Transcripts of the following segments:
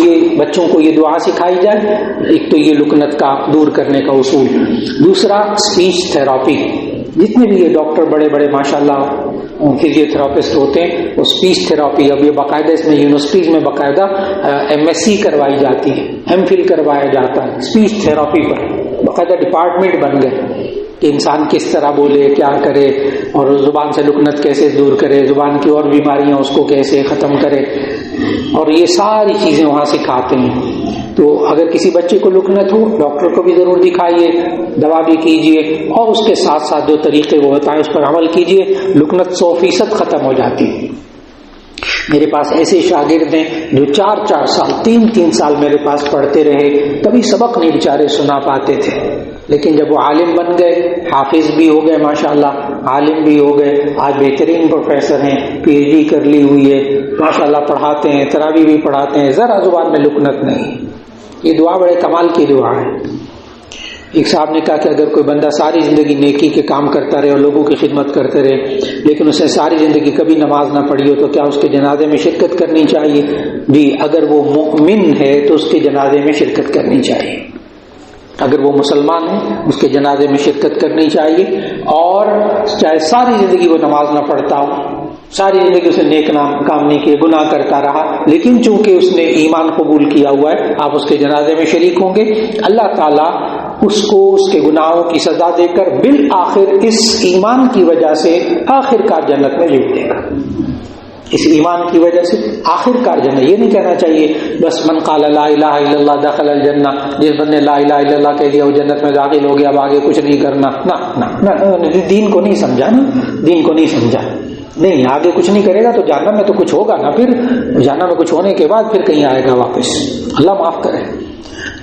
یہ بچوں کو یہ دعا سکھائی جائے. ایک تو یہ لکنت کا دور کرنے کا اصول. دوسرا اسپیچ تھراپی. جتنے بھی یہ ڈاکٹر بڑے بڑے ماشاءاللہ فزیو تھراپسٹ ہوتے ہیں وہ اسپیچ تھراپی، اب یہ باقاعدہ اس میں یونیورسٹیز میں باقاعدہ MSc کروائی جاتی ہے، MPhil کروایا جاتا ہے اسپیچ تھراپی پر. باقاعدہ ڈپارٹمنٹ بن گئے کہ انسان کس طرح بولے، کیا کرے، اور زبان سے لکنت کیسے دور کرے، زبان کی اور بیماریاں اس کو کیسے ختم کرے، اور یہ ساری چیزیں وہاں سکھاتے ہیں. تو اگر کسی بچے کو لکنت ہو ڈاکٹر کو بھی ضرور دکھائیے، دوا بھی کیجیے، اور اس کے ساتھ ساتھ جو طریقے وہ بتائیں اس پر عمل کیجیے. لکنت 100% ختم ہو جاتی ہے. میرے پاس ایسے شاگرد ہیں جو 4 سال 3 سال میرے پاس پڑھتے رہے، کبھی سبق نہیں بیچارے سنا پاتے تھے، لیکن جب وہ عالم بن گئے، حافظ بھی ہو گئے ماشاءاللہ، عالم بھی ہو گئے، آج بہترین پروفیسر ہیں، PhD کر لی ہوئی ہے ماشاءاللہ، پڑھاتے ہیں، تراویح بھی پڑھاتے ہیں، ذرا زبان میں لکنت نہیں. یہ دعا بڑے کمال کی دعا ہے. ایک صاحب نے کہا کہ اگر کوئی بندہ ساری زندگی نیکی کے کام کرتا رہے اور لوگوں کی خدمت کرتے رہے لیکن اس نے ساری زندگی کبھی نماز نہ پڑھی ہو تو کیا اس کے جنازے میں شرکت کرنی چاہیے؟ جی، اگر وہ مؤمن ہے تو اس کے جنازے میں شرکت کرنی چاہیے. اگر وہ مسلمان ہے اس کے جنازے میں شرکت کرنی چاہیے، اور چاہے ساری زندگی وہ نماز نہ پڑھتا ہو، ساری زندگی اسے نیک کام نہیں کیے، گناہ کرتا رہا، لیکن چونکہ اس نے ایمان قبول کیا ہوا ہے آپ اس کے جنازے میں شریک ہوں گے. اللہ تعالیٰ اس کو اس کے گناہوں کی سزا دے کر بالآخر اس ایمان کی وجہ سے آخر کار جنت میں جیت دے گا. اس ایمان کی وجہ سے آخر کار جنت. یہ نہیں کہنا چاہیے بس من قال لا الہ الا اللہ دخل الجنہ، جس بندے لا الہ الا اللہ کہہ دیا وہ جنت میں داخل ہو گیا، اب آگے کچھ نہیں کرنا. نہ، دین کو نہیں سمجھا نا، دین کو نہیں سمجھا. نہیں، آگے کچھ نہیں کرے گا تو جہنم میں تو کچھ ہوگا نا، پھر جہنم میں کچھ ہونے کے بعد پھر کہیں آئے گا واپس. اللہ معاف کرے.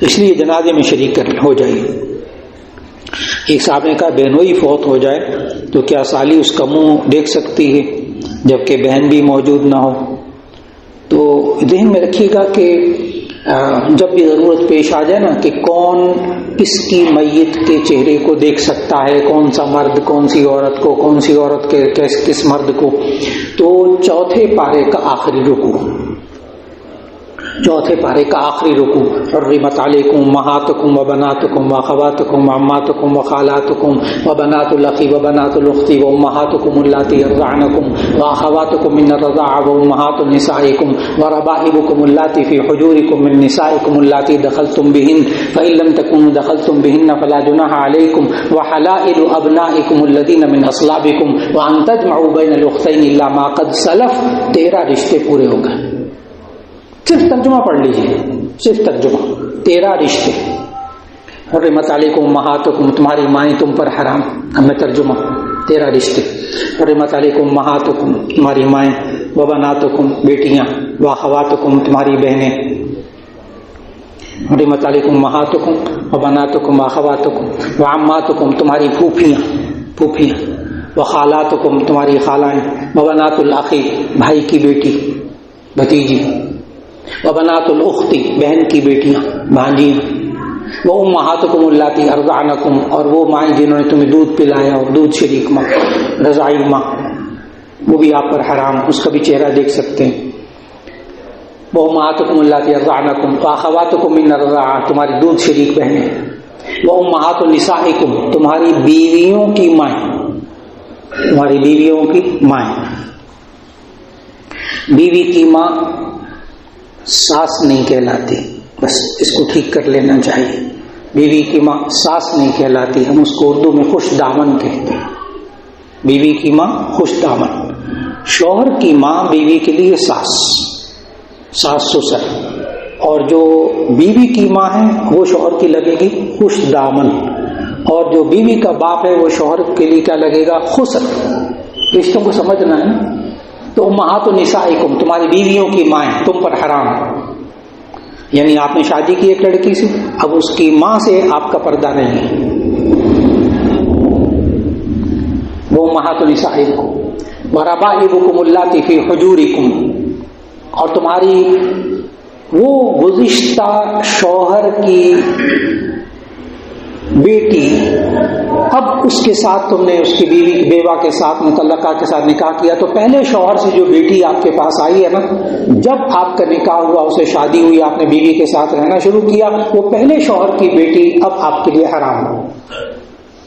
اس لیے جنازے میں شریک ہو جائیے. ایک صاحب نے کہا بہنوئی فوت ہو جائے تو کیا سالی اس کا منہ دیکھ سکتی ہے جبکہ بہن بھی موجود نہ ہو؟ تو ذہن میں رکھیے گا کہ جب بھی ضرورت پیش آ جائے نا کہ کون کس کی میت کے چہرے کو دیکھ سکتا ہے، کون سا مرد کون سی عورت کو، کون سی عورت کے کس مرد کو، تو چوتھے پارے کا آخری رکوع، چوتھے پارے کا آخری رکوع، حرمت علیکم امہاتکم وبناتکم واخواتکم وعماتکم وخالاتکم وبنات الاخ وبنات الاخت وامہاتکم اللاتی ارضعنکم واخواتکم من الرضاعہ وامہات نسائکم وربائبکم اللاتی فی حجورکم من نسائکم اللاتی دخلتم بہن فإن لم تکونوا دخلتم بہن فلا جناح علیکم وحلائل ابنائکم الذین من اصلابکم وان تجمعوا بین الاختین الا ما قد سلف. 13 رشتے پورے ہو گئے. صرف ترجمہ پڑھ لیجیے، صرف ترجمہ. 13 رشتے. حرمت علیکم امہاتکم، تمہاری مائیں تم پر حرام. اب میں ترجمہ. 13 رشتے. حرمت علیکم امہاتکم، تمہاری مائیں، وبناتکم، بیٹیاں، واخواتکم، تمہاری بہنیں. حرمت علیکم امہاتکم وبناتکم واخواتکم وعماتکم، تمہاری پھوپھیاں، وخالاتکم، تمہاری خالائیں، وبنات الاخی، بھائی کی بیٹی، بھتیجی، وبنات الاختی، بہن کی بیٹیاں، بھانجیاں، وامہاتکم اللاتی ارضعنکم، اور وہ مائیں جنہوں نے تمہیں دودھ پلایا اور دودھ شریک ماں، رضاعی ماں، وہ بھی آپ پر حرام، اس کا بھی چہرہ دیکھ سکتے ہیں. وامہاتکم اللاتی ارضعنکم واخواتکم من الرضاعہ، تمہاری دودھ شریک بہنیں. وامہات نسائکم، تمہاری بیویوں کی مائیں، تمہاری بیویوں کی مائیں. بیوی کی ماں ساس نہیں کہلاتی، بس اس کو ٹھیک کر لینا چاہیے. بیوی کی ماں ساس نہیں کہلاتی، ہم اس کو اردو میں خوش دامن کہتے ہیں. بیوی کی ماں خوش دامن. شوہر کی ماں بیوی کے لیے ساس سسر، اور جو بیوی کی ماں ہے وہ شوہر کی لگے گی خوش دامن، اور جو بیوی کا باپ ہے وہ شوہر کے لیے کیا لگے گا؟ خسر. رشتوں کو سمجھنا ہے. تو امہات نسائکم، تمہاری بیویوں کی مائیں تم پر حرام. یعنی آپ نے شادی کی ایک لڑکی سے، اب اس کی ماں سے آپ کا پردہ نہیں. وہ امہات نسائکم وربائبکم اللاتی فی حجورکم، اور تمہاری وہ گزشتہ شوہر کی بیٹی، اب اس کے ساتھ تم نے اس کی بیوہ کے ساتھ مطلقہ کے ساتھ نکاح کیا، تو پہلے شوہر سے جو بیٹی آپ کے پاس آئی ہے نا، جب آپ کا نکاح ہوا، اسے شادی ہوئی، آپ نے بیوی کے ساتھ رہنا شروع کیا، وہ پہلے شوہر کی بیٹی اب آپ کے لیے حرام ہے.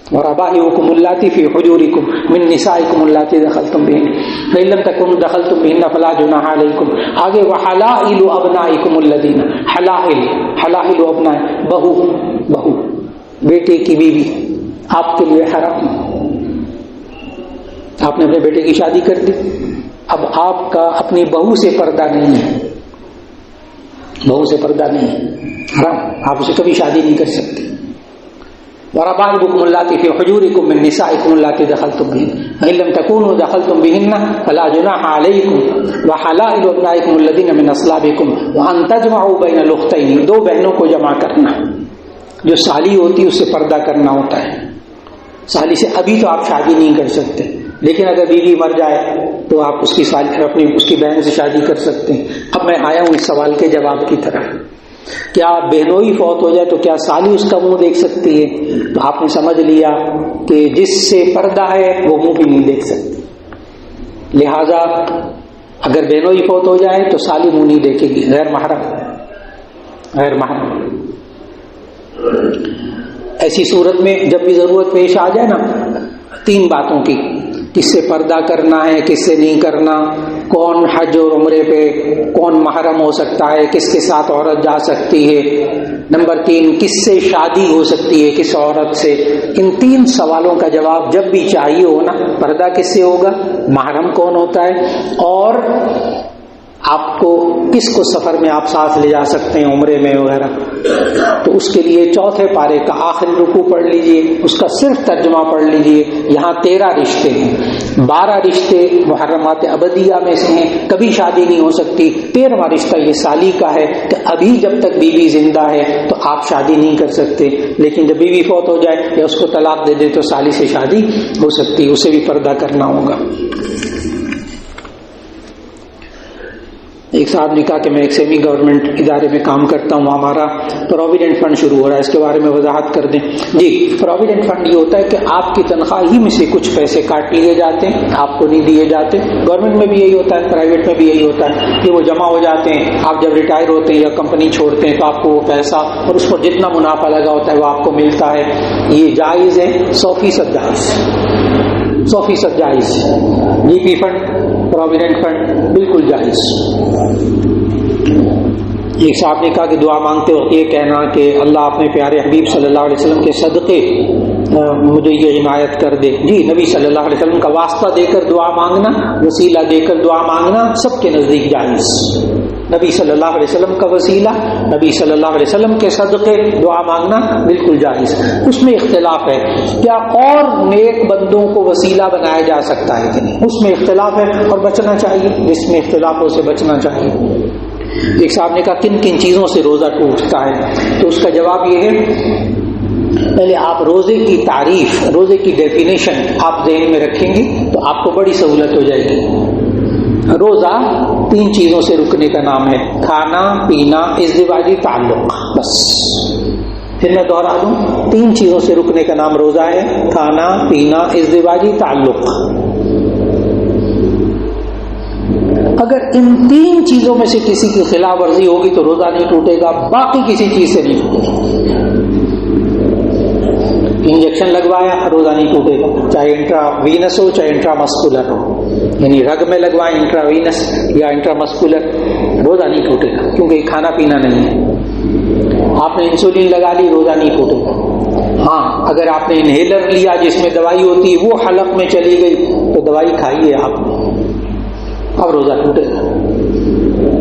وَرَبَائِبُكُمُ اللَّاتِي فِي حُجُورِكُم مِّن نِّسَائِكُمُ اللَّاتِي دَخَلْتُم بِهِنَّ فَإِن لَّمْ تَكُونُوا دَخَلْتُم بِهِنَّ فَلَا جُنَاحَ عَلَيْكُمْ. آگے وَحَلَائِلُ أَبْنَائِكُمُ الَّذِينَ، حلائل ابناء، بہو بیٹے کی بیوی آپ کے لیے حرام. آپ نے اپنے بیٹے کی شادی کر دی، اب آپ کا اپنی بہو سے پردہ نہیں ہے، بہو سے پردہ نہیں ہے، حرام، آپ اسے کبھی شادی نہیں کر سکتے. وَرَبَائِبُكُمُ اللَّاتِي فِي حُجُورِكُم مِّن نِّسَائِكُمُ اللَّاتِي دَخَلْتُم بِهِنَّ فَإِن لَّمْ تَكُونُوا دَخَلْتُم بِهِنَّ فَلَا جُنَاحَ عَلَيْكُمْ وَحَلَائِلُ أَبْنَائِكُمُ الَّذِينَ مِنْ أَصْلَابِكُمْ وَأَن تَجْمَعُوا بَيْنَ الْأُخْتَيْنِ، دو بہنوں کو جمع کرنا. جو سالی ہوتی ہے اس سے پردہ کرنا ہوتا ہے. سالی سے ابھی تو آپ شادی نہیں کر سکتے، لیکن اگر بیوی مر جائے تو آپ اس کی اس کی بہن سے شادی کر سکتے ہیں. اب میں آیا ہوں اس سوال کے جواب کی طرف. کیا بہنوئی فوت ہو جائے تو کیا سالی اس کا منہ دیکھ سکتی ہے؟ تو آپ نے سمجھ لیا کہ جس سے پردہ ہے وہ منہ بھی نہیں دیکھ سکتی، لہذا اگر بہنوئی فوت ہو جائے تو سالی منہ نہیں دیکھے گی. غیر محرم. ایسی صورت میں جب بھی ضرورت پیش آ جائے نا، تین باتوں کی، کس سے پردہ کرنا ہے، کس سے نہیں کرنا، کون حج اور عمرے پہ کون محرم ہو سکتا ہے، کس کے ساتھ عورت جا سکتی ہے، نمبر 3 کس سے شادی ہو سکتی ہے، کس عورت سے. ان 3 سوالوں کا جواب جب بھی چاہیے ہو نا، پردہ کس سے ہوگا، محرم کون ہوتا ہے، اور آپ کو کس کو سفر میں آپ ساتھ لے جا سکتے ہیں عمرے میں وغیرہ. تو اس کے لیے چوتھے پارے کا آخری رکوع پڑھ لیجئے، اس کا صرف ترجمہ پڑھ لیجئے. یہاں 13 رشتے ہیں، 12 رشتے محرمات ابدیہ میں سے ہیں، کبھی شادی نہیں ہو سکتی. 13واں رشتہ یہ سالی کا ہے کہ ابھی جب تک بیوی زندہ ہے تو آپ شادی نہیں کر سکتے، لیکن جب بیوی فوت ہو جائے یا اس کو طلاق دے دے تو سالی سے شادی ہو سکتی ہے، اسے بھی پردہ کرنا ہوگا. ایک صاحب نے کہا کہ میں ایک سیمی گورنمنٹ ادارے میں کام کرتا ہوں، ہمارا پروویڈنٹ فنڈ شروع ہو رہا ہے، اس کے بارے میں وضاحت کر دیں. جی، پروویڈنٹ فنڈ یہ ہوتا ہے کہ آپ کی تنخواہ ہی میں سے کچھ پیسے کاٹ لیے جاتے ہیں، آپ کو نہیں دیے جاتے. گورنمنٹ میں بھی یہی ہوتا ہے، پرائیویٹ میں بھی یہی ہوتا ہے کہ وہ جمع ہو جاتے ہیں. آپ جب ریٹائر ہوتے ہیں یا کمپنی چھوڑتے ہیں تو آپ کو وہ پیسہ اور اس پر جتنا منافع لگا ہوتا ہے وہ آپ کو ملتا ہے. یہ جائز ہے، 100% جائز، 100% جائز. جی پی فنڈ، پروویڈنٹ فنڈ بالکل جائز. ایک صاحب نے کہا کہ دعا مانگتے وقت یہ کہنا کہ اللہ اپنے پیارے حبیب صلی اللہ علیہ وسلم کے صدقے مجھے یہ عنایت کر دے. جی، نبی صلی اللہ علیہ وسلم کا واسطہ دے کر دعا مانگنا، وسیلہ دے کر دعا مانگنا سب کے نزدیک جائز. نبی صلی اللہ علیہ وسلم کا وسیلہ، نبی صلی اللہ علیہ وسلم کے صدقے دعا مانگنا بالکل جائز. اس میں اختلاف ہے کیا اور نیک بندوں کو وسیلہ بنایا جا سکتا ہے کہ نہیں، اس میں اختلاف ہے اور بچنا چاہیے، جس میں اختلافوں سے بچنا چاہیے. ایک صاحب نے کہا کن کن چیزوں سے روزہ ٹوٹتا ہے، تو اس کا جواب یہ ہے پہلے آپ روزے کی تعریف، روزے کی ڈیفینیشن آپ ذہن میں رکھیں گے تو آپ کو بڑی سہولت ہو جائے گی. روزہ 3 چیزوں سے رکنے کا نام ہے، کھانا، پینا، ازدواجی تعلق. بس پھر میں دوہرا دوں، 3 چیزوں سے رکنے کا نام روزہ ہے، کھانا، پینا، ازدواجی تعلق. اگر ان 3 چیزوں میں سے کسی کی خلاف ورزی ہوگی تو روزہ نہیں ٹوٹے گا، باقی کسی چیز سے نہیں ٹوٹے گا. انجیکشن لگوایا روزہ نہیں ٹوٹے گا، چاہے انٹرا وینس ہو چاہے انٹرا مسکولر ہو، یعنی رگ میں لگوائیں انٹرا وینس یا انٹرا مسکولر، روزہ نہیں ٹوٹے گا کیونکہ یہ کھانا پینا نہیں ہے. آپ نے انسولین لگا لی، روزہ نہیں ٹوٹے گا. ہاں، اگر آپ نے انہیلر لیا جس میں دوائی ہوتی ہے وہ حلق میں چلی گئی تو دوائی کھائیے آپ، اب روزہ ٹوٹے گا.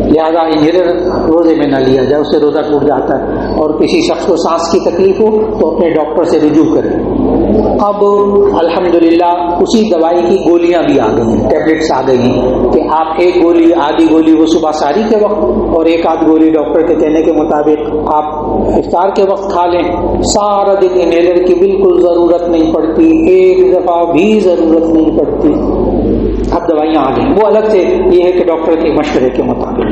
لہذا انہیلر روزے میں نہ لیا جائے، اس سے روزہ ٹوٹ جاتا ہے. اور کسی شخص کو سانس کی تکلیف ہو تو اپنے ڈاکٹر سے رجوع کریں. اب الحمدللہ اسی دوائی کی گولیاں بھی آ گئی ہیں، ٹیبلٹس آ گئی ہیں کہ آپ ایک گولی، آدھی گولی وہ صبح ساری کے وقت اور ایک آدھ گولی ڈاکٹر کے کہنے کے مطابق آپ افطار کے وقت کھا لیں. سارا دن انہیلر کی بالکل ضرورت نہیں پڑتی، ایک دفعہ بھی ضرورت نہیں پڑتی. اب دوائیاں آ گئی، وہ الگ سے یہ ہے کہ ڈاکٹر کے مشورے کے مطابق.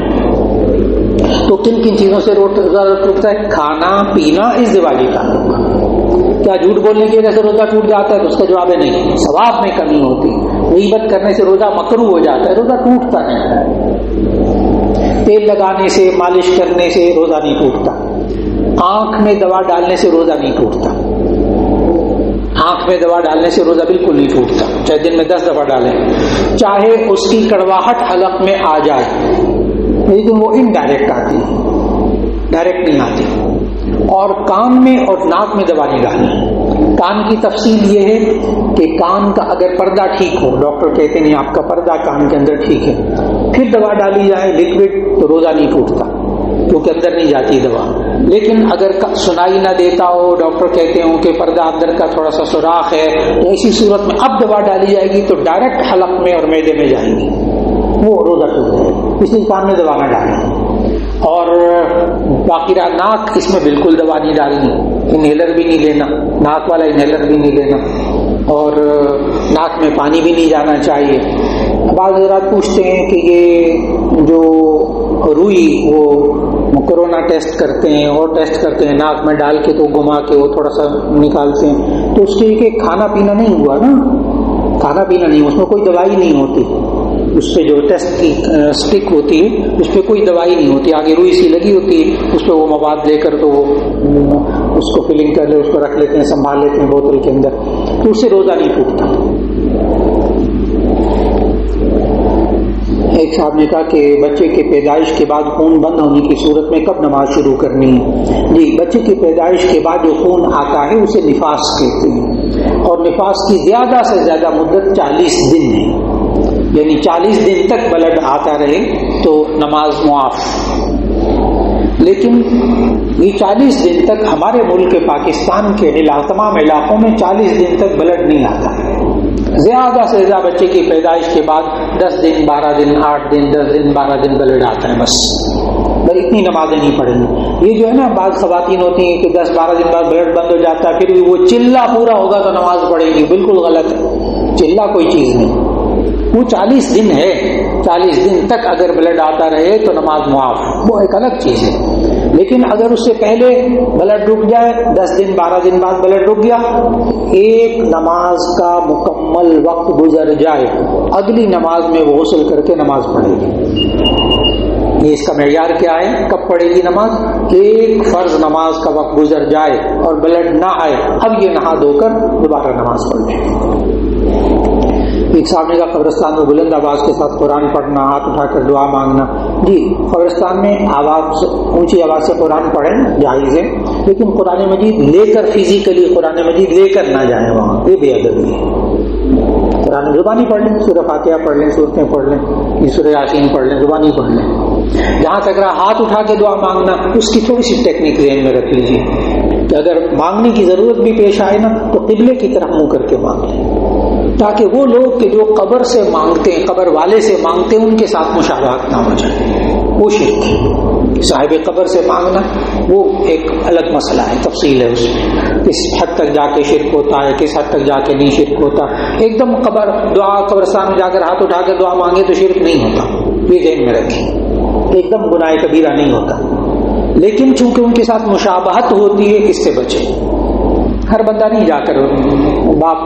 تو کن کن چیزوں سے روزہ ٹوٹتا ہے؟ کھانا، پینا، ازدواجی تعلق. کیا جھوٹ بولنے کی وجہ سے روزہ ٹوٹ جاتا ہے؟ تو اس کا جواب ہے نہیں، ثواب میں کمی ہوتی ہے۔ غیبت کرنے سے روزہ مکروہ ہو جاتا ہے، روزہ ٹوٹتا نہیں۔ تیل لگانے سے، مالش کرنے سے روزہ نہیں ٹوٹتا۔ آنکھ میں دوا ڈالنے سے روزہ نہیں ٹوٹتا۔ آنکھ میں دوا ڈالنے سے روزہ بالکل نہیں ٹوٹتا، چاہے دن میں 10 دفعہ ڈالیں، چاہے اس کی کڑواہٹ حلق میں آ جائے، لیکن وہ انڈائریکٹ آتی ہے، ڈائریکٹ نہیں آتی۔ اور کان میں اور ناک میں دوا نہیں ڈالنی۔ کان کی تفصیل یہ ہے کہ کان کا اگر پردہ ٹھیک ہو، ڈاکٹر کہتے ہیں آپ کا پردہ کان کے اندر ٹھیک ہے، پھر دوا ڈالی جائے لیکوڈ، تو روزہ نہیں ٹوٹتا کیونکہ اندر نہیں جاتی دوا۔ لیکن اگر سنائی نہ دیتا ہو، ڈاکٹر کہتے ہوں کہ پردہ اندر کا تھوڑا سا سوراخ ہے، تو ایسی صورت میں اب دوا ڈالی جائے گی تو ڈائریکٹ حلق میں اور معدے میں جائے گی، وہ روزہ ٹوٹ جائے گا، اس لیے کان میں دوا نہ ڈالیں۔ اور باقی رہا ناک، اس میں بالکل دوا نہیں ڈالنی، انہیلر بھی نہیں لینا، ناک والا انہیلر بھی نہیں لینا، اور ناک میں پانی بھی نہیں جانا چاہیے۔ بعض حضرات پوچھتے ہیں کہ یہ جو روئی وہ کورونا ٹیسٹ کرتے ہیں اور ٹیسٹ کرتے ہیں ناک میں ڈال کے، تو گھما کے وہ تھوڑا سا نکالتے ہیں، تو اس کے کہ کھانا پینا نہیں ہوا نا، کھانا پینا نہیں، اس میں کوئی دوائی نہیں ہوتی، اس پہ جو ٹیسٹ کی سٹک ہوتی ہے اس پہ کوئی دوائی نہیں ہوتی، آگے روئی سی لگی ہوتی ہے، اس پہ وہ مواد لے کر تو وہ اس کو فلنگ کر لے، اس کو رکھ لیتے ہیں، سنبھال لیتے ہیں بوتل کے اندر، تو اس سے روزہ نہیں ٹوٹتا۔ ایک صاحب نے کہا کہ بچے کے پیدائش کے بعد خون بند ہونے کی صورت میں کب نماز شروع کرنی ہے؟ جی، بچے کی پیدائش کے بعد جو خون آتا ہے اسے نفاس کہتے ہیں، اور نفاس کی زیادہ سے زیادہ مدت 40 دن ہے، یعنی 40 دن تک بلڈ آتا رہے تو نماز معاف۔ لیکن یہ 40 دن تک ہمارے ملک پاکستان کے تمام علاقوں میں 40 دن تک بلڈ نہیں آتا، زیادہ سے زیادہ بچے کی پیدائش کے بعد 10 دن 12 دن 8 دن 10 دن 12 دن بلڈ آتا ہے، بس اتنی نمازیں نہیں پڑھیں گی۔ یہ جو ہے نا بعض خواتین ہوتی ہیں کہ 10-12 دن بعد بلڈ بند ہو جاتا ہے، پھر بھی وہ چلہ پورا ہوگا تو نماز پڑھے گی، بالکل غلط ہے، چلہ کوئی چیز نہیں، وہ 40 دن ہے، 40 دن تک اگر بلڈ آتا رہے تو نماز معاف، وہ ایک الگ چیز ہے۔ لیکن اگر اس سے پہلے بلڈ رک جائے، 10 دن 12 دن بعد بلڈ رک گیا، ایک نماز کا مکمل وقت گزر جائے، اگلی نماز میں وہ غسل کر کے نماز پڑھے گی۔ یہ اس کا معیار کیا ہے؟ کب پڑھے گی نماز؟ ایک فرض نماز کا وقت گزر جائے اور بلڈ نہ آئے، اب یہ نہا دھو کر دوبارہ نماز پڑھ لے۔ ایک صاحب نے کہا قبرستان میں بلند آواز کے ساتھ قرآن پڑھنا، ہاتھ اٹھا کر دعا مانگنا۔ جی، قبرستان میں اونچی آواز سے قرآن پڑھیں جائز ہے، لیکن قرآن مجید لے کر فزیکلی قرآن مجید لے کر نہ جائیں وہاں، یہ بے ادبی ہے۔ قرآن زبانی پڑھ لیں، سورہ فاتحہ پڑھ لیں، سورتیں پڑھ لیں، سورہ یاسین پڑھ لیں، زبانی پڑھ لیں۔ جہاں تک رہا ہاتھ اٹھا کے دعا مانگنا، اس کی تھوڑی سی ٹیکنیک ذہن میں رکھ لیجیے کہ اگر مانگنے کی ضرورت بھی پیش آئے نا تو قبلے کی طرف منہ کر کے مانگ لیں، تاکہ وہ لوگ کہ جو قبر سے مانگتے ہیں، قبر والے سے مانگتے ہیں، ان کے ساتھ مشابہت نہ ہو جائے، وہ شرک ہے۔ صاحب قبر سے مانگنا وہ ایک الگ مسئلہ ہے، تفصیل ہے اس میں، کس حد تک جا کے شرک ہوتا ہے، کس حد تک جا کے نہیں شرک ہوتا۔ ایک دم قبرستان میں جا کر ہاتھ اٹھا کے دعا مانگے تو شرک نہیں ہوتا، یہ ذہن میں رکھیں، ایک دم گناہ کبیرہ نہیں ہوتا، لیکن چونکہ ان کے ساتھ مشابہت ہوتی ہے، اس سے بچیں۔ ہر بندہ نہیں جا کر باپ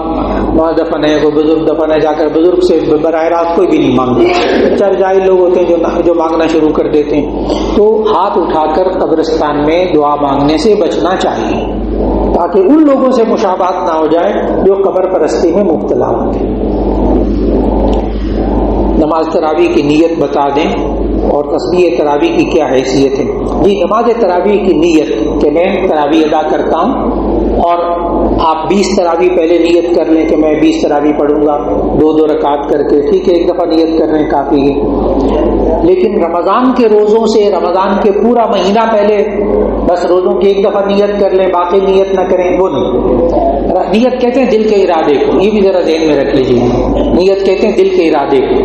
وہاں دفن ہے، کوئی بزرگ دفن ہے، جا کر بزرگ سے براہ راست کوئی بھی نہیں مانگتا، چار جاہل لوگ ہوتے ہیں جو مانگنا شروع کر دیتے ہیں۔ تو ہاتھ اٹھا کر قبرستان میں دعا مانگنے سے بچنا چاہیے، تاکہ ان لوگوں سے مشابہت نہ ہو جائے جو قبر پرستی میں مبتلا ہوتے ہیں۔ نماز تراویح کی نیت بتا دیں اور تسبیح تراویح کی کیا حیثیت ہے؟ جی، نماز تراویح کی نیت کہ میں تراویح ادا کرتا ہوں، اور آپ 20 تراویح پہلے نیت کر لیں کہ میں 20 تراویح پڑھوں گا 2 رکعت کر کے، ٹھیک ہے، ایک دفعہ نیت کرنے کافی ہے۔ لیکن رمضان کے روزوں سے رمضان کے پورا مہینہ پہلے بس روزوں کی ایک دفعہ نیت کر لیں، باقی نیت نہ کریں، وہ نہیں۔ نیت کہتے ہیں دل کے ارادے کو، یہ بھی ذرا ذہن میں رکھ لیجیے، نیت کہتے ہیں دل کے ارادے کو۔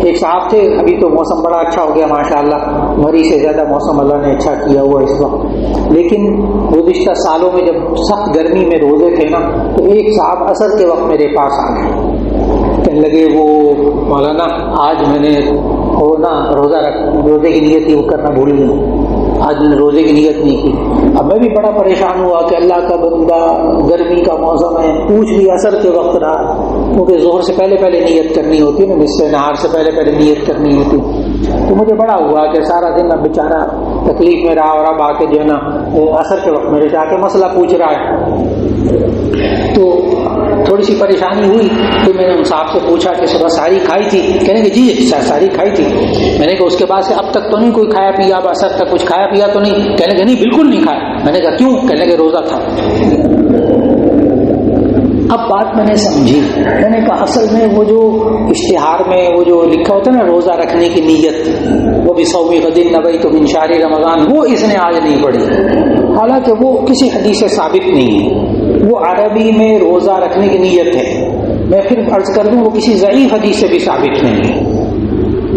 ایک صاحب تھے، ابھی تو موسم بڑا اچھا ہو گیا ماشاءاللہ، مری سے زیادہ موسم اللہ نے اچھا کیا ہوا اس وقت، لیکن گزشتہ سالوں میں جب سخت گرمی میں روزے تھے نا، تو ایک صاحب عصر کے وقت میرے پاس آ گئے، کہنے لگے وہ مولانا آج میں نے وہ نا روزے کی نیت ہی وہ کرنا بھول گیا۔ آج نے روزے کی نیت نہیں کی. اب میں بھی بڑا پریشان ہوا کہ اللہ کا بندہ گرمی کا موسم ہے, پوچھ بھی اثر کے وقت رہا, کیونکہ ظہر سے پہلے نیت کرنی ہوتی ہے نا, نصف نہار سے پہلے نیت کرنی ہوتی. تو مجھے بڑا ہوا کہ سارا دن اب بیچارہ تکلیف میں رہا, اور اب آ کے جو ہے نا اثر کے وقت میرے سے آ کے مسئلہ پوچھ رہا ہے. تو تھوڑی سی پریشانی ہوئی. تو میں نے ان صاحب سے پوچھا کہ صبح ساری کھائی تھی؟ کہنے کہ جی ساری کھائی تھی. میں نے کہا اس کے بعد سے اب تک تو نہیں کوئی کھایا پیا, اب اثر تک کچھ کھایا پیا تو نہیں؟ کہنے کہ نہیں بالکل نہیں کھایا. میں نے کہا کیوں؟ کہنے کہ روزہ تھا. اب بات میں نے سمجھی. میں نے کہا اصل میں وہ جو اشتہار میں وہ جو لکھا ہوتا ہے نا روزہ رکھنے کی نیت, وہ بھی صوم غد نویت من شہر رمضان, وہ اس نے آج نہیں پڑھی, حالانکہ وہ کسی حدیث سے ثابت نہیں ہے. وہ عربی میں روزہ رکھنے کی نیت ہے. میں پھر عرض کر دوں وہ کسی ضعیف حدیث سے بھی ثابت نہیں ہے,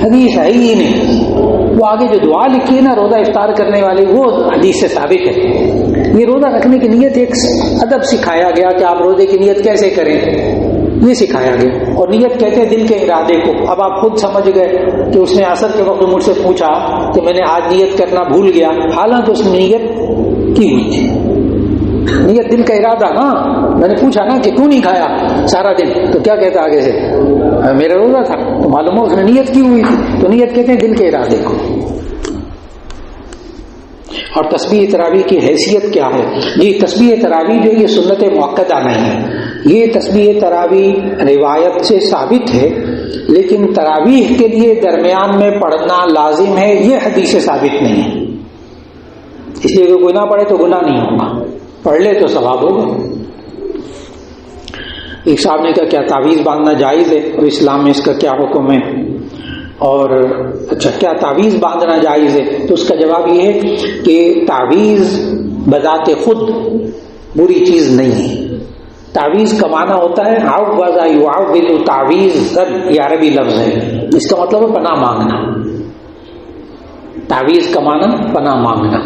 حدیث ہے ہی نہیں. وہ آگے جو دعا لکھی ہے نا روزہ افطار کرنے والی, وہ حدیث سے ثابت ہے. یہ روزہ رکھنے کی نیت ایک ادب سکھایا گیا کہ آپ روزے کی نیت کیسے کریں, یہ سکھایا گیا. اور نیت کہتے ہیں دل کے ارادے کو. اب آپ خود سمجھ گئے کہ اس نے عصر کے وقت مجھ سے پوچھا کہ میں نے آج نیت کرنا بھول گیا, حالانکہ اس نے نیت کی ہوئی تھی. نیت دل کا ارادہ. ہاں میں نے پوچھا نا کہ کیوں نہیں کھایا سارا دن, تو کیا کہتا آگے سے میرا روزہ تھا. تو معلوم ہو اس نے نیت کی ہوئی تھی. تو نیت کہتے ہیں دل کے ارادے کو. اور تسبیح تراویح کی حیثیت کیا ہے؟ یہ تسبیح تراویح جو یہ سنت مؤکدہ نہیں ہے. یہ تسبیح تراویح روایت سے ثابت ہے, لیکن تراویح کے لیے درمیان میں پڑھنا لازم ہے, یہ حدیث سے ثابت نہیں ہے. اس لیے کہ کوئی نہ پڑھے تو گناہ نہیں ہوگا, پڑھ لے تو ثواب ہوگا. ایک صاحب نے کہا کیا تعویذ باندھنا جائز ہے, اور اسلام میں اس کا کیا حکم ہے؟ اور اچھا کیا تعویذ باندھنا جائز ہے؟ تو اس کا جواب یہ ہے کہ تعویذ بذات خود بری چیز نہیں ہے. تعویذ کا معنی ہوتا ہے عوض یعوذ تعویذ, یہ عربی لفظ ہے. اس کا مطلب ہے پناہ مانگنا. تعویذ کا معنی پناہ مانگنا.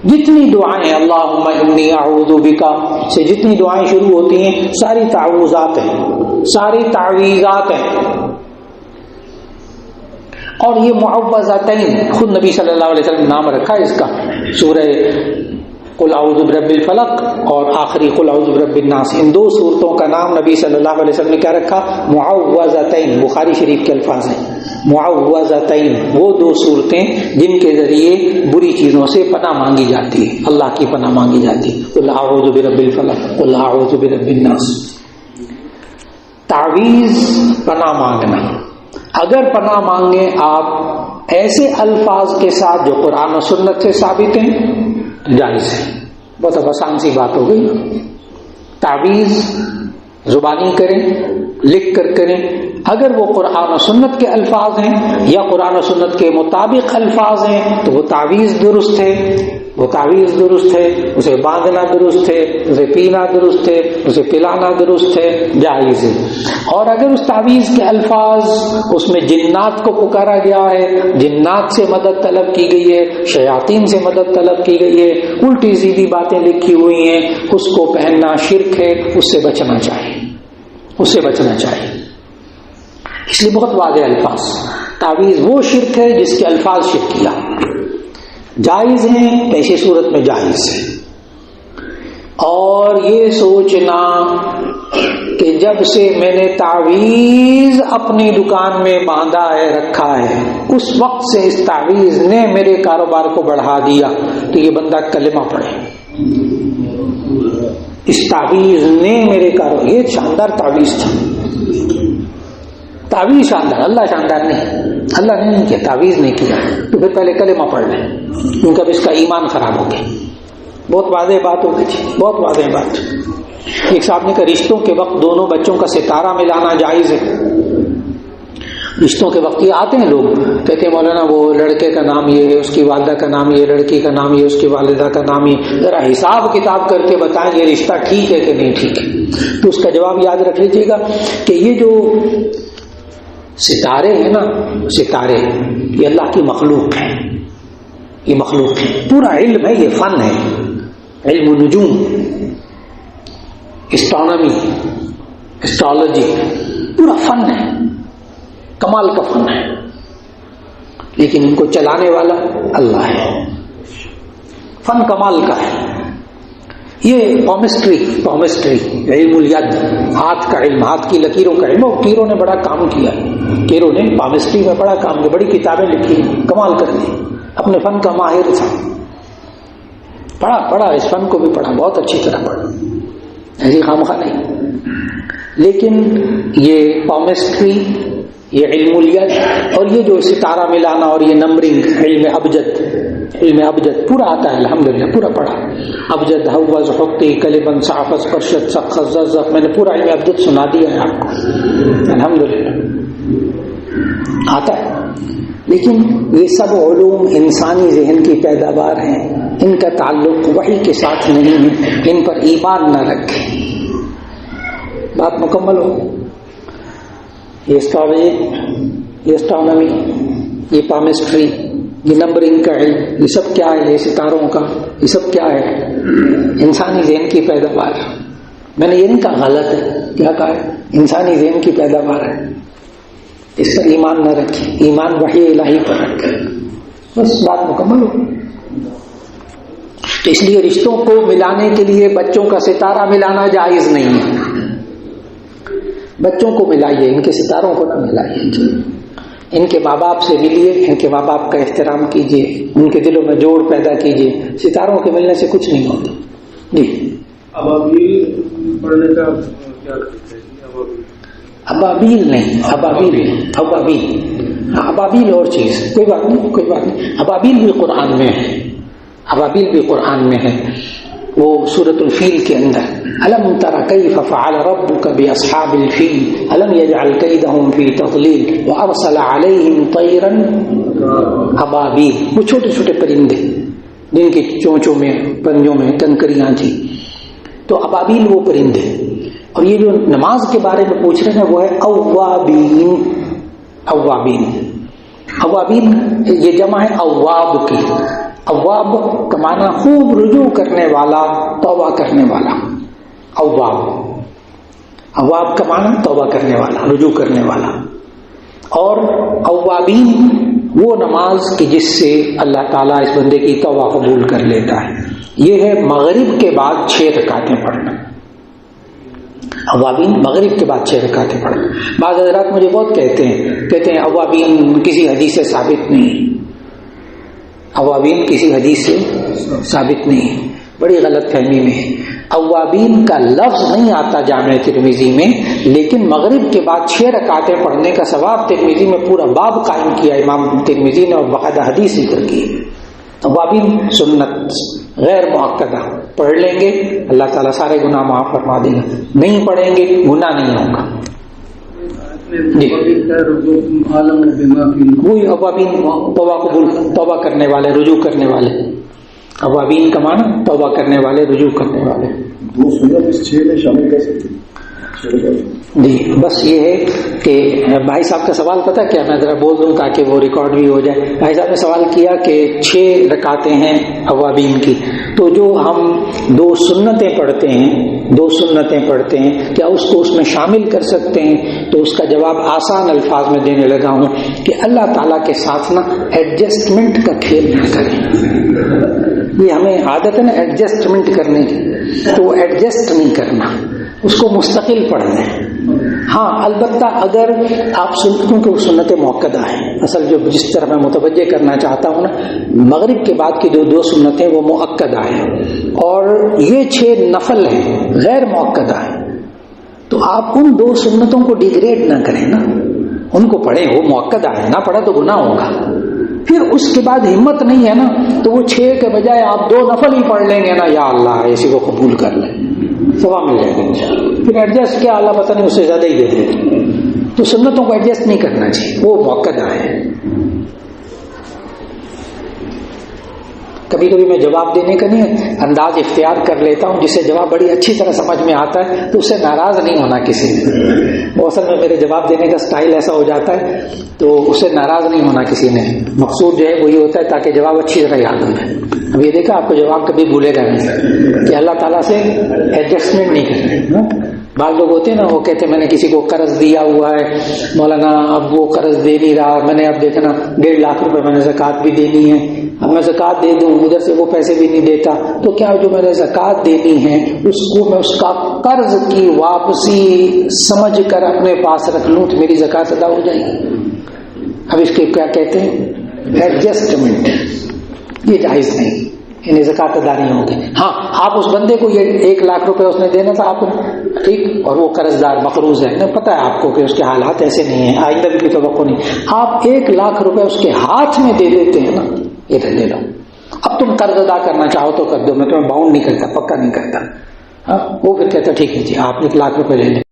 جتنی دعائیں اللہم انی اعوذ بکا سے جتنی دعائیں شروع ہوتی ہیں ساری تعوذات ہیں, ساری تعویذات ہیں. اور یہ معوذتین خود نبی صلی اللہ علیہ وسلم نے نام رکھا ہے اس کا. سورہ قل اعوذ برب الفلق اور آخری قل اعوذ برب الناس, ان دو صورتوں کا نام نبی صلی اللہ علیہ وسلم نے کیا رکھا؟ معوذتین. بخاری شریف کے الفاظ ہیں معوذتین, وہ دو صورتیں جن کے ذریعے بری چیزوں سے پناہ مانگی جاتی ہے, اللہ کی پناہ مانگی جاتی ہے. قل اعوذ برب الفلق, قل اعوذ برب الناس. تعویذ پناہ مانگنا. اگر پناہ مانگیں آپ ایسے الفاظ کے ساتھ جو قرآن و سنت سے ثابت ہیں جائز ہے. بہت آسان سی بات ہو گئی. تعویذ زبانی کریں, لکھ کر کریں. اگر وہ قرآن و سنت کے الفاظ ہیں یا قرآن و سنت کے مطابق الفاظ ہیں تو وہ تعویذ درست ہے, وہ تعویذ درست ہے. اسے باندھنا درست ہے, اسے پینا درست ہے, اسے پلانا درست ہے, جائز ہے. اور اگر اس تعویذ کے الفاظ اس میں جنات کو پکارا گیا ہے, جنات سے مدد طلب کی گئی ہے, شیاطین سے مدد طلب کی گئی ہے, الٹی سیدھی باتیں لکھی ہوئی ہیں, اس کو پہننا شرک ہے, اس سے بچنا چاہیے, اس سے بچنا چاہیے. اس لیے بہت واضح الفاظ. تعویذ وہ شرک ہے جس کے الفاظ شرکیہ. جائز ہیں ایسی صورت میں جائز ہے. اور یہ سوچنا کہ جب سے میں نے تعویذ اپنی دکان میں باندھا ہے, رکھا ہے, اس وقت سے اس تعویذ نے میرے کاروبار کو بڑھا دیا, تو یہ بندہ کلمہ پڑھے. اس تعویذ نے میرے کاروبار, یہ شاندار تعویذ تھا. تعویذ شاندار, اللہ شاندار نہیں, اللہ نے نہیں کیا, تعویذ نہیں کیا, تو پھر پہلے کلمہ پڑھ لیں, کیونکہ اب اس کا ایمان خراب ہو گیا. بہت واضح بات ہو گئی, بہت واضح بات. ایک صاحب نے کہا رشتوں کے وقت دونوں بچوں کا ستارہ ملانا جائز ہے. رشتوں کے وقت یہ آتے ہیں لوگ کہتے ہیں مولانا وہ لڑکے کا نام یہ ہے, اس کی والدہ کا نام یہ, لڑکی کا نام یہ, اس کی والدہ کا نام یہ, ذرا حساب کتاب کر کے بتائیں یہ رشتہ ٹھیک ہے کہ نہیں ٹھیک ہے. تو اس کا جواب یاد رکھ لیجیے گا کہ یہ جو ستارے ہیں نا, ستارے یہ اللہ کی مخلوق ہیں, یہ مخلوق ہے. پورا علم ہے, یہ فن ہے, علم نجوم, اسٹرانومی, اسٹرالوجی, پورا فن ہے, کمال کا فن ہے. لیکن ان کو چلانے والا اللہ ہے. فن کمال کا ہے. یہ پامسٹری علم الید، ہاتھ کا علم، ہاتھ کی لکیروں کا علم. اور کیروں نے بڑا کام کیا، کیروں نے پامسٹری میں بڑا کام کیا، بڑی کتابیں لکھی، کمال کر دی، اپنے فن کا ماہر تھا. پڑھا اس فن کو بھی پڑھا، بہت اچھی طرح پڑھا، ایسی خامخواہ نہیں. لیکن یہ پامسٹری، یہ علم الید اور یہ جو ستارہ ملانا اور یہ نمبرنگ، علم ابجد پورا آتا ہے الحمدللہ، پورا پڑھا. ابجد، حوض، حقی، کلبن، صافت، فرشت، سخت، زخ، میں نے پورا علم ابجد سنا دیا ہے آپ کو، الحمدللہ آتا ہے. لیکن یہ سب علوم انسانی ذہن کی پیداوار ہیں، ان کا تعلق وحی کے ساتھ نہیں ہے، ان پر ایمان نہ رکھے. بات مکمل ہو. یہ اسٹرالوجی، یہ اسٹرانومی، یہ پامسٹری، یہ نمبرنگ کا علم، یہ سب کیا ہے؟ یہ ستاروں کا، یہ سب کیا ہے؟ انسانی ذہن کی پیداوار. میں نے یہ نہیں کہا غلط ہے، کیا کہا ہے؟ انسانی ذہن کی پیداوار ہے. اس پر ایمان نہ رکھے، ایمان وحی الہی پر رکھے. بس بات مکمل ہو. تو اس لیے رشتوں کو ملانے کے لیے بچوں کا ستارہ ملانا جائز نہیں ہے. بچوں کو ملائیے، ان کے ستاروں کو نہ ملائیے. ان کے ماں باپ سے ملیے، ان کے ماں باپ کا احترام کیجیے، ان کے دلوں میں جوڑ پیدا کیجیے. ستاروں کے ملنے سے کچھ نہیں ہوتا. جی ابابیل پڑھنے کا کیا کرتے ہیں؟ ابابیل نہیں، ابابیل اور چیز، کوئی بات نہیں. ابابیل بھی قرآن میں ہے، وہ سورۃ الفیل کے اندر الم تر کیف فعل ربک باصحاب الفیل الم یجعل کیدہم فی تضلیل وارسل علیہم طیرا ابابیل. وہ چھوٹے چھوٹے پرندے جن کی چونچوں میں، پنجوں میں کنکریاں تھیں، تو ابابیل وہ پرندے. اور یہ جو نماز کے بارے میں پوچھ رہے ہیں وہ ہے اوابین. یہ جمع ہے اواب کی. اواب کا معنی خوب رجوع کرنے والا، توبہ کرنے والا. اواب کا معنی توبہ کرنے والا، رجوع کرنے والا. اور اوابین وہ نماز کی جس سے اللہ تعالیٰ اس بندے کی توبہ قبول کر لیتا ہے. یہ ہے مغرب کے بعد 6 رکعتیں پڑھنا. اوابین مغرب کے بعد 6 رکعتیں پڑھنا. بعض حضرات مجھے بہت کہتے ہیں اوابین کسی حدیث سے ثابت نہیں. اوابین کسی حدیث سے ثابت نہیں، بڑی غلط فہمی میں ہے. اوابین کا لفظ نہیں آتا جامع ترمذی میں، لیکن مغرب کے بعد 6 رکعتیں پڑھنے کا ثواب ترمذی میں پورا باب قائم کیا امام ترمذی نے، اور باقاعدہ حدیث ذکر کی. اوابین سنت غیر مؤکدہ، پڑھ لیں گے اللہ تعالیٰ سارے گناہ معاف فرما دے گا، نہیں پڑھیں گے گناہ نہیں ہوگا. جی وہی اوابین توبہ کرنے والے، رجوع کرنے والے. اوابین کا معنی توبہ کرنے والے، رجوع کرنے والے. 2 سنت اس 6 میں شامل کر سکتے ہیں. جی بس یہ ہے کہ بھائی صاحب کا سوال پتہ کیا، میں ذرا بول دوں تاکہ وہ ریکارڈ بھی ہو جائے. بھائی صاحب نے سوال کیا کہ 6 رکعتیں ہیں اوابین کی، تو جو ہم 2 سنتیں پڑھتے ہیں کیا اس کو اس میں شامل کر سکتے ہیں؟ تو اس کا جواب آسان الفاظ میں دینے لگا ہوں کہ اللہ تعالیٰ کے ساتھ نا ایڈجسٹمنٹ کا کھیل نہ کریں. یہ ہمیں عادت ہے نا ایڈجسٹمنٹ کرنے کی، تو وہ ایڈجسٹ نہیں کرنا، اس کو مستقل پڑھنا ہے. ہاں البتہ اگر آپ سنتوں کہ وہ سنت موقدہ ہیں، اصل جو جس طرح میں متوجہ کرنا چاہتا ہوں نا، مغرب کے بعد کی جو 2 سنتیں وہ مؤکدہ ہیں، اور یہ 6 نفل ہیں غیر مؤکدہ ہیں. تو آپ ان 2 سنتوں کو ڈیگریڈ نہ کریں نا، ان کو پڑھیں، وہ مؤکدہ ہے، نہ پڑھا تو گناہ ہوگا. پھر اس کے بعد ہمت نہیں ہے نا، تو وہ 6 کے بجائے آپ 2 نفل ہی پڑھ لیں گے نا، یا اللہ اسی کو قبول کر لیں، ثواب مل جائے گا انشاءاللہ. پھر ایڈجسٹ کیا اللہ پتہ نہیں اس سے زیادہ ہی دے دے. تو سنتوں کو ایڈجسٹ نہیں کرنا چاہیے، وہ موقع ہے. کبھی کبھی میں جواب دینے کا نہیں انداز اختیار کر لیتا ہوں جس سے جواب بڑی اچھی طرح سمجھ میں آتا ہے، تو اس سے ناراض نہیں ہونا کسی نے. وہ اصل میں میرے جواب دینے کا سٹائل ایسا ہو جاتا ہے، تو اس سے ناراض نہیں ہونا کسی نے. مقصود جو ہے وہی ہوتا ہے تاکہ جواب اچھی طرح یاد ہو جائے. اب یہ دیکھا آپ کو جواب کبھی بھولے گا نہیں کہ اللہ تعالیٰ سے ایڈجسٹمنٹ نہیں کرنا. بعض لوگ ہوتے ہیں نا، وہ کہتے ہیں میں نے کسی کو قرض دیا ہوا ہے مولانا، اب وہ قرض دے نہیں رہا، میں نے اب دیکھنا 1.5 لاکھ روپے میں نے زکوٰۃ بھی دینی ہے، اب میں زکوٰۃ دے دوں ادھر سے وہ پیسے بھی نہیں دیتا، تو کیا جو میں نے زکوٰۃ دینی ہے اس کو میں اس کا قرض کی واپسی سمجھ کر اپنے پاس رکھ لوں تو میری زکوٰۃ ادا ہو جائے گی؟ اب اس کے کیا کہتے ہیں؟ ایڈجسٹمنٹ. یہ جائز نہیں، انہیں زکوٰۃ ادا نہیں ہوگی. ہاں آپ اس بندے کو یہ 1 لاکھ روپے اس نے دینا تھا آپ ٹھیک، اور وہ قرض دار مقروض ہے، نہیں پتا ہے آپ کو کہ اس کے حالات ایسے نہیں ہیں، آئندہ بھی کوئی توقع نہیں، آپ 1 لاکھ روپے اس کے ہاتھ میں دے دیتے ہیں نا، ادھر لے لو، اب تم قرض ادا کرنا چاہو تو کر دو، میں تمہیں باؤنڈ نہیں کرتا، پکا نہیں کرتا. وہ پھر کہتا ٹھیک ہے جی آپ 1 لاکھ روپے لے لیں.